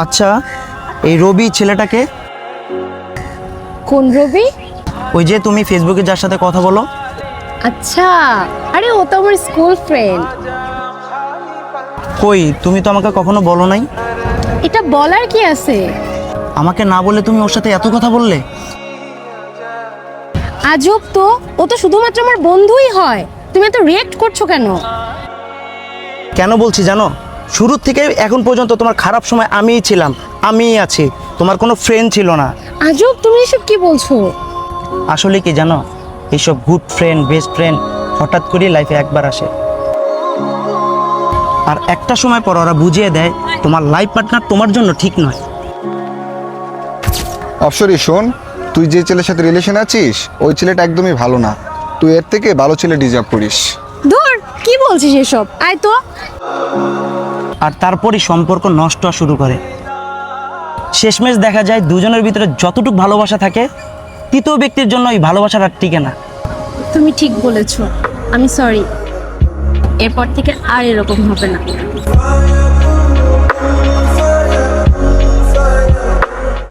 আচ্ছা, এই রবি ছেলেটাকে? কোন রবি? ওই যে তুমি ফেসবুকে যার সাথে কথা বলো। আচ্ছা, আরে ও তো আমার স্কুল ফ্রেন্ড। কই, তুমি তো আমাকে কখনো বলো নাই। এটা বলার কি আছে? আমাকে না বলে তুমি ওর সাথে এত কথা বললে? আজব তো, ও তো শুধুমাত্র আমার বন্ধুই হয়। তুমি এত রিয়েক্ট করছো কেন? কেন বলছি জানো? শুরু থেকে এখন পর্যন্ত তোমার খারাপ সময় আমিই ছিলাম, আমিই আছি, তোমার কোনো ফ্রেন্ড ছিল না। আজব, তুমি এসব কি বলছো? আসলে কি জানো, এইসব গুড ফ্রেন্ড বেস্ট ফ্রেন্ড হঠাৎ করে লাইফে একবার আসে, আর একটা সময় পর ওরা বুঝিয়ে দেয় তোমার লাইফ পার্টনার তোমার জন্য ঠিক নয়। অপসরি শোন, তুই যে ছেলের সাথে রিলেশন আছিস ওই ছেলেটা একদমই ভালো না। তুই এর থেকে ভালো ছেলে ডিজার্ভ করিস। ধুর, কি বলছিস এসব? আয় তো। আর তারপরই সম্পর্ক নষ্ট হওয়া শুরু করে। শেষমেশ দেখা যায় দুজনের ভিতরে যতটুকু ভালোবাসা থাকে, তৃতীয় ব্যক্তির জন্য এই ভালোবাসাটা টিকে না। তুমি ঠিক বলেছো, আমি সরি। এরপর থেকে আর এরকম হবে না।